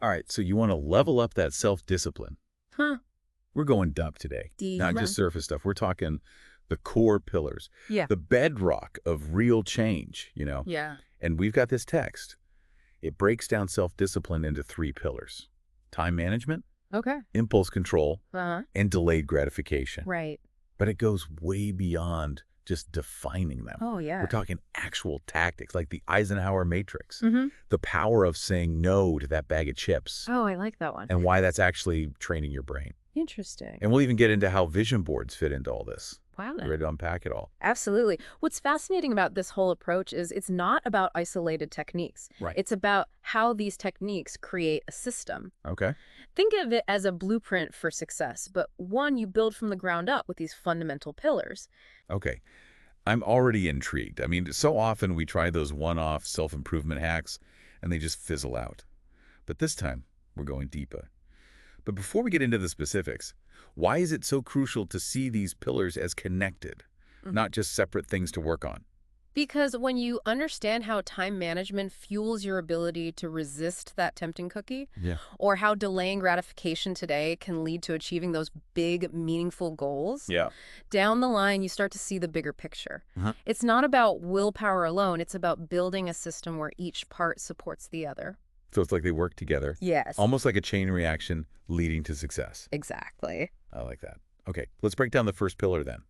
All right, so you want to level up that self-discipline. Huh. We're going dump today, not Deep. just surface stuff. We're talking the core pillars, Yeah. the bedrock of real change. Yeah. And we've got this text. It breaks down self-discipline into 3 pillars: time management, Okay. impulse control, Uh-huh. and delayed gratification. Right. But it goes way beyond just defining them. Oh, yeah. We're talking actual tactics, like the Eisenhower matrix, Mm-hmm. the power of saying no to that bag of chips, Oh, I like that one. and why that's actually training your brain. Interesting. And we'll even get into how vision boards fit into all this. Wow. You ready to unpack it all? Absolutely. What's fascinating about this whole approach is it's not about isolated techniques. Right. It's about how these techniques create a system. Okay. Think of it as a blueprint for success, but one you build from the ground up with these fundamental pillars. Okay. I'm already intrigued. I mean, so often we try those one-off self-improvement hacks, and they just fizzle out. But this time, we're going deeper. But before we get into the specifics, why is it so crucial to see these pillars as connected, not just separate things to work on? Because when you understand how time management fuels your ability to resist that tempting cookie, Yeah. or how delaying gratification today can lead to achieving those big, meaningful goals, Yeah. down the line, you start to see the bigger picture. Uh-huh. It's not about willpower alone. It's about building a system where each part supports the other. So it's like they work together, Yes. almost like a chain reaction leading to success. Exactly. I like that. Okay, let's break down the first pillar then.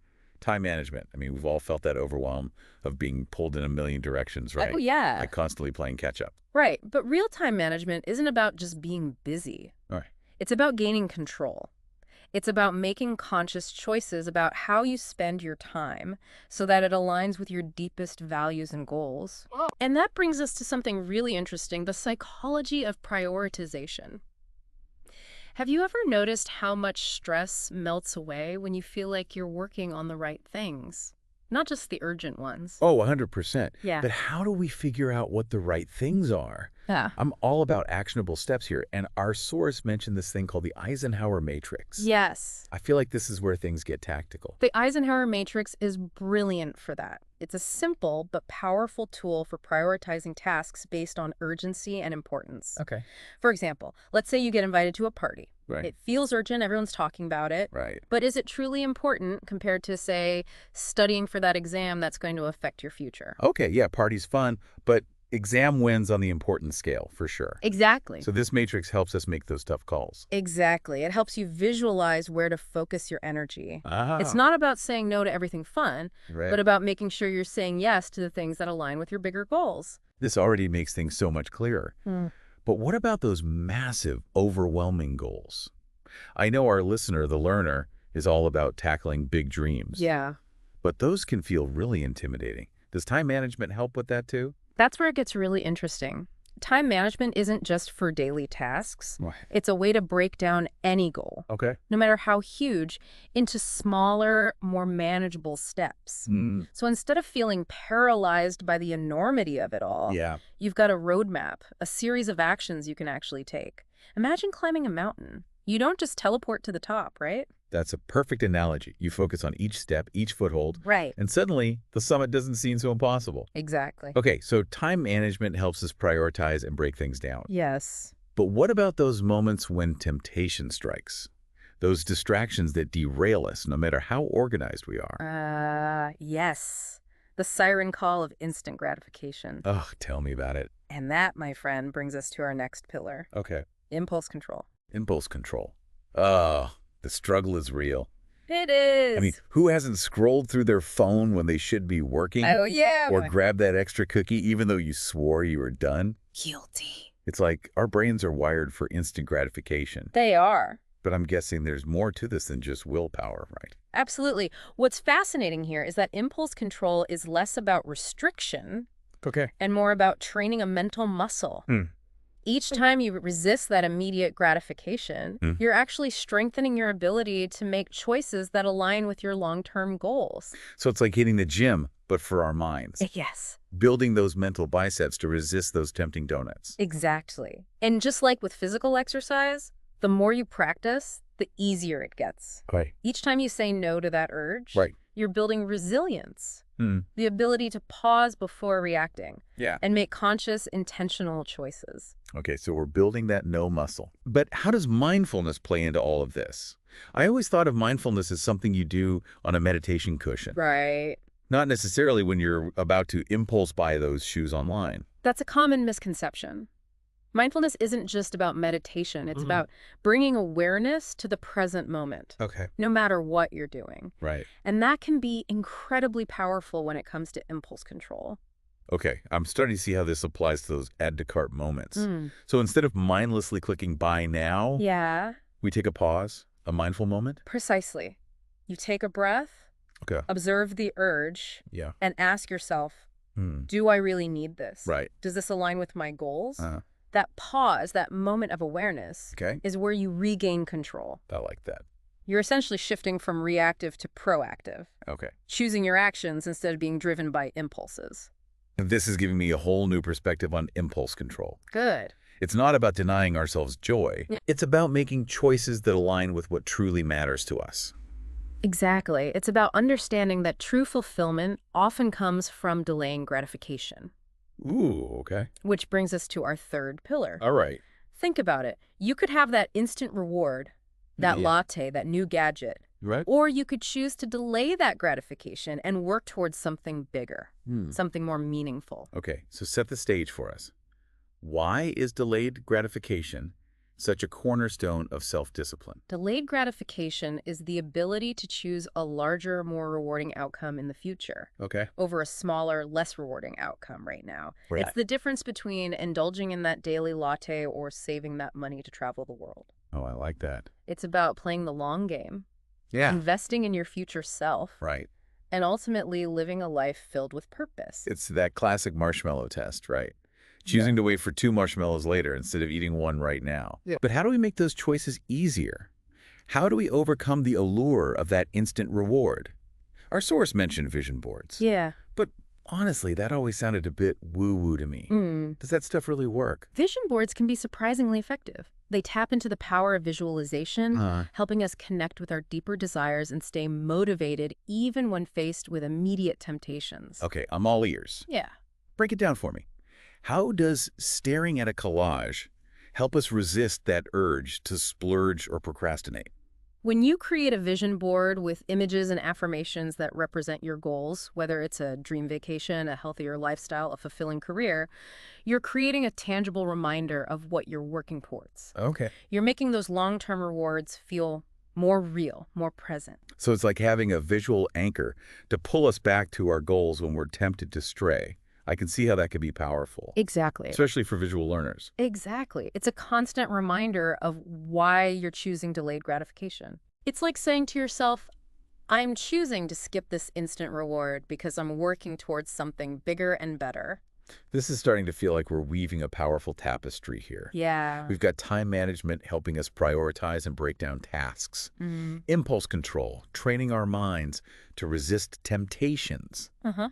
Time management. I mean, we've all felt that overwhelm of being pulled in a million directions, right? Oh, yeah. Like constantly playing catch up. Right. But real time management isn't about just being busy. All right. It's about gaining control. It's about making conscious choices about how you spend your time so that it aligns with your deepest values and goals. And that brings us to something really interesting, the psychology of prioritization. Have you ever noticed how much stress melts away when you feel like you're working on the right things? Not just the urgent ones. Oh, 100%. Yeah. But how do we figure out what the right things are? Yeah. I'm all about actionable steps here, and our source mentioned this thing called the Eisenhower matrix. Yes. I feel like this is where things get tactical. The Eisenhower matrix is brilliant for that. It's a simple but powerful tool for prioritizing tasks based on urgency and importance. Okay. For example, let's say you get invited to a party. Right. It feels urgent, everyone's talking about it. Right. But is it truly important compared to, say, studying for that exam that's going to affect your future? Okay, yeah, party's fun, but exam wins on the importance scale, for sure. Exactly. So this matrix helps us make those tough calls. Exactly. It helps you visualize where to focus your energy. Ah. It's not about saying no to everything fun, Right. but about making sure you're saying yes to the things that align with your bigger goals. This already makes things so much clearer. But what about those massive, overwhelming goals? I know our listener, the learner, is all about tackling big dreams. Yeah. But those can feel really intimidating. Does time management help with that too? That's where it gets really interesting. Time management isn't just for daily tasks. Right. It's a way to break down any goal, Okay. no matter how huge, into smaller, more manageable steps. So instead of feeling paralyzed by the enormity of it all, Yeah. you've got a roadmap, a series of actions you can actually take. Imagine climbing a mountain. You don't just teleport to the top, right? That's a perfect analogy. You focus on each step, each foothold, Right. and suddenly the summit doesn't seem so impossible. Exactly. Okay, so time management helps us prioritize and break things down. Yes. But what about those moments when temptation strikes? Those distractions that derail us no matter how organized we are. Yes. The siren call of instant gratification. Ugh, tell me about it. And that, my friend, brings us to our next pillar, Okay. impulse control. Impulse control. Oh, the struggle is real. It is. I mean, who hasn't scrolled through their phone when they should be working? Oh, yeah. Or grabbed that extra cookie even though you swore you were done? Guilty. It's like our brains are wired for instant gratification. They are. But I'm guessing there's more to this than just willpower, right? Absolutely. What's fascinating here is that impulse control is less about restriction Okay. and more about training a mental muscle. Each time you resist that immediate gratification, you're actually strengthening your ability to make choices that align with your long-term goals. So it's like hitting the gym, but for our minds. Yes, Building those mental biceps to resist those tempting donuts. exactly. And just like with physical exercise, the more you practice, the easier it gets. Right. Each time you say no to that urge, Right. You're building resilience, Hmm. the ability to pause before reacting Yeah. and make conscious, intentional choices. Okay, so we're building that no muscle. But how does mindfulness play into all of this? I always thought of mindfulness as something you do on a meditation cushion, Right. not necessarily when you're about to impulse buy those shoes online. That's a common misconception. Mindfulness isn't just about meditation. It's Mhm. about bringing awareness to the present moment, Okay. no matter what you're doing. Right. And that can be incredibly powerful when it comes to impulse control. Okay, I'm starting to see how this applies to those add to cart moments. Mm. So instead of mindlessly clicking buy now, Yeah, we take a pause, a mindful moment? precisely. You take a breath, Okay. observe the urge, Yeah. and ask yourself, Hmm. do I really need this? Right. Does this align with my goals? Uh, That pause, that moment of awareness, okay. is where you regain control. I like that. You're essentially shifting from reactive to proactive, Okay. choosing your actions instead of being driven by impulses. And this is giving me a whole new perspective on impulse control. Good. It's not about denying ourselves joy. Yeah. It's about making choices that align with what truly matters to us. Exactly. It's about understanding that true fulfillment often comes from delaying gratification. Ooh, okay. Which brings us to our third pillar. All right. Think about it. You could have that instant reward, that Yeah. latte, that new gadget, Right? or you could choose to delay that gratification and work towards something bigger, Hmm. something more meaningful. Okay, so set the stage for us. Why is delayed gratification such a cornerstone of self-discipline? Delayed gratification is the ability to choose a larger, more rewarding outcome in the future Okay. over a smaller, less rewarding outcome right now. Right. It's the difference between indulging in that daily latte or saving that money to travel the world. Oh, I like that. It's about playing the long game, Yeah. investing in your future self, Right. and ultimately living a life filled with purpose. It's that classic marshmallow test, right? Choosing to wait for 2 marshmallows later instead of eating one right now. Yeah. But how do we make those choices easier? How do we overcome the allure of that instant reward? Our source mentioned vision boards. Yeah. But honestly, that always sounded a bit woo-woo to me. Does that stuff really work? Vision boards can be surprisingly effective. They tap into the power of visualization, helping us connect with our deeper desires and stay motivated even when faced with immediate temptations. Okay, I'm all ears. Yeah. Break it down for me. How does staring at a collage help us resist that urge to splurge or procrastinate? When you create a vision board with images and affirmations that represent your goals, whether it's a dream vacation, a healthier lifestyle, a fulfilling career, you're creating a tangible reminder of what you're working towards. Okay. You're making those long-term rewards feel more real, more present. So it's like having a visual anchor to pull us back to our goals when we're tempted to stray. I can see how that could be powerful, Exactly. especially for visual learners. Exactly. It's a constant reminder of why you're choosing delayed gratification. It's like saying to yourself, I'm choosing to skip this instant reward because I'm working towards something bigger and better. This is starting to feel like we're weaving a powerful tapestry here. Yeah. We've got time management helping us prioritize and break down tasks. Impulse control, training our minds to resist temptations. Uh-huh.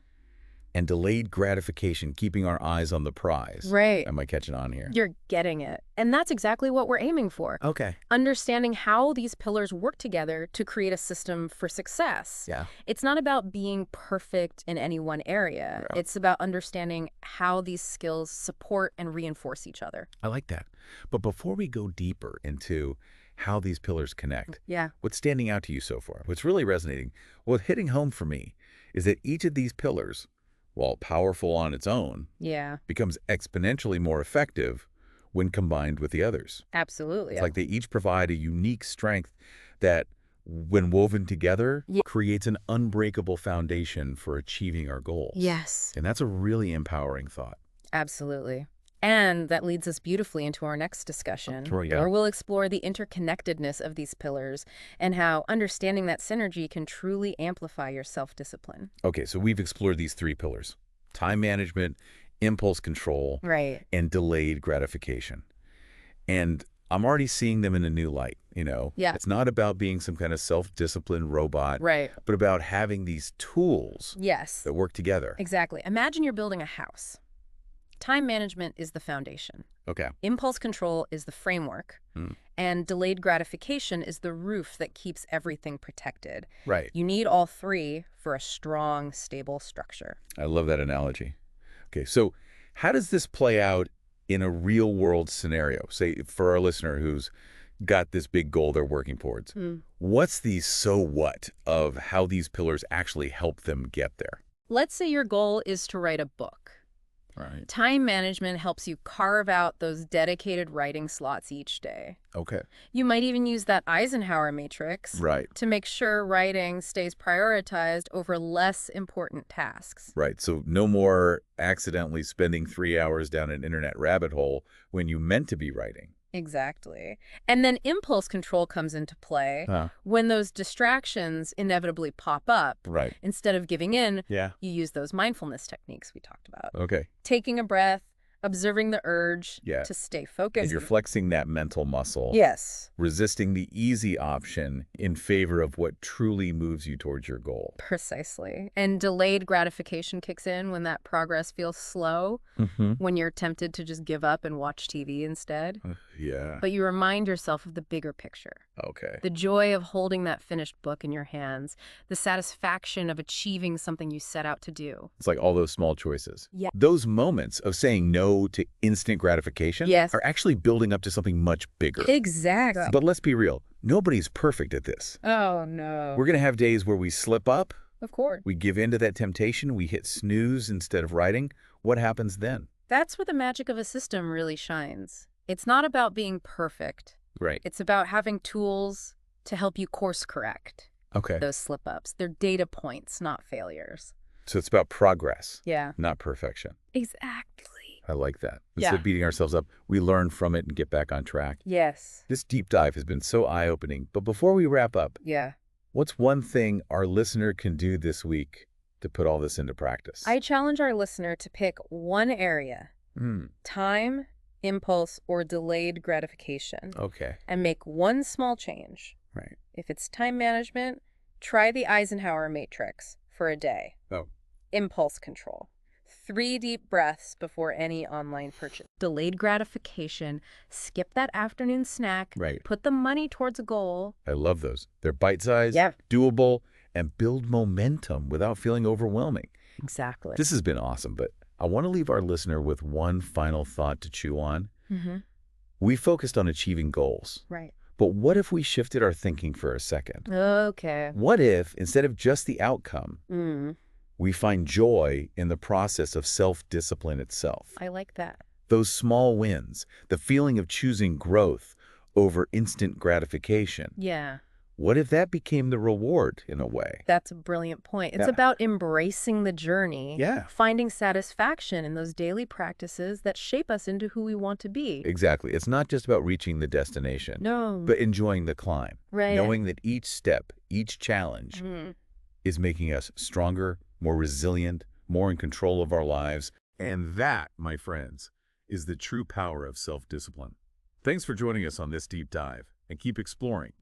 And delayed gratification, keeping our eyes on the prize. Right. Am I catching on here? You're getting it. And that's exactly what we're aiming for. Okay. Understanding how these pillars work together to create a system for success. Yeah. It's not about being perfect in any one area. Yeah. It's about understanding how these skills support and reinforce each other. I like that. But before we go deeper into how these pillars connect, Yeah. what's standing out to you so far? What's really resonating? What's hitting home for me is that each of these pillars, while powerful on its own, Yeah. becomes exponentially more effective when combined with the others. Absolutely. It's like they each provide a unique strength that, when woven together, Yeah. creates an unbreakable foundation for achieving our goals. Yes. And that's a really empowering thought. Absolutely. And that leads us beautifully into our next discussion, Sure, yeah. where we'll explore the interconnectedness of these pillars and how understanding that synergy can truly amplify your self-discipline. Okay, so we've explored these 3 pillars: time management, impulse control, Right. and delayed gratification. And I'm already seeing them in a new light, you know? Yeah. It's not about being some kind of self-disciplined robot, Right. but about having these tools Yes. that work together. Exactly. Imagine you're building a house. Time management is the foundation. Okay. Impulse control is the framework. And delayed gratification is the roof that keeps everything protected. Right. You need all three for a strong, stable structure. I love that analogy. Okay, so how does this play out in a real-world scenario? Say, for our listener who's got this big goal they're working towards. What's the so what of how these pillars actually help them get there? Let's say your goal is to write a book. Right. Time management helps you carve out those dedicated writing slots each day. Okay. You might even use that Eisenhower matrix Right. to make sure writing stays prioritized over less important tasks. Right. So no more accidentally spending 3 hours down an internet rabbit hole when you meant to be writing. Exactly. And then impulse control comes into play Huh. when those distractions inevitably pop up. Right. Instead of giving in, Yeah. you use those mindfulness techniques we talked about. Okay. Taking a breath, observing the urge Yeah. to stay And focused. you're flexing that mental muscle. Yes, Resisting the easy option in favor of what truly moves you towards your goal. precisely. And delayed gratification kicks in when that progress feels slow, when you're tempted to just give up and watch TV instead. Yeah. But you remind yourself of the bigger picture. Okay. The joy of holding that finished book in your hands, the satisfaction of achieving something you set out to do. It's like all those small choices. Yeah. Those moments of saying no to instant gratification Yes. are actually building up to something much bigger. Exactly. But let's be real. Nobody's perfect at this. Oh, no. We're going to have days where we slip up, Of course. we give in to that temptation, we hit snooze instead of writing. What happens then? That's where the magic of a system really shines. It's not about being perfect. Right. It's about having tools to help you course correct Okay. those slip-ups. They're data points, not failures. So it's about progress, Yeah. not perfection. Exactly. I like that. Yeah. Instead of beating ourselves up, we learn from it and get back on track. Yes. This deep dive has been so eye-opening. But before we wrap up, Yeah. what's one thing our listener can do this week to put all this into practice? I challenge our listener to pick one area, time, impulse, or delayed gratification, Okay. and make one small change. Right. If it's time management, try the Eisenhower matrix for a day. Oh. Impulse control. 3 deep breaths before any online purchase. Delayed gratification. Skip that afternoon snack. Right. Put the money towards a goal. I love those. They're bite-sized, Yeah. doable, and build momentum without feeling overwhelming. Exactly. This has been awesome, but I want to leave our listener with one final thought to chew on. We focused on achieving goals, Right. but what if we shifted our thinking for a second? Okay. What if, instead of just the outcome, we find joy in the process of self-discipline itself? I like that. Those small wins, the feeling of choosing growth over instant gratification. Yeah. What if that became the reward in a way? That's a brilliant point. It's Yeah. about embracing the journey. Yeah. Finding satisfaction in those daily practices that shape us into who we want to be. Exactly. It's not just about reaching the destination, No. but enjoying the climb. Right. Knowing that each step, each challenge is making us stronger, more resilient, more in control of our lives. And that, my friends, is the true power of self-discipline. Thanks for joining us on this deep dive, and keep exploring.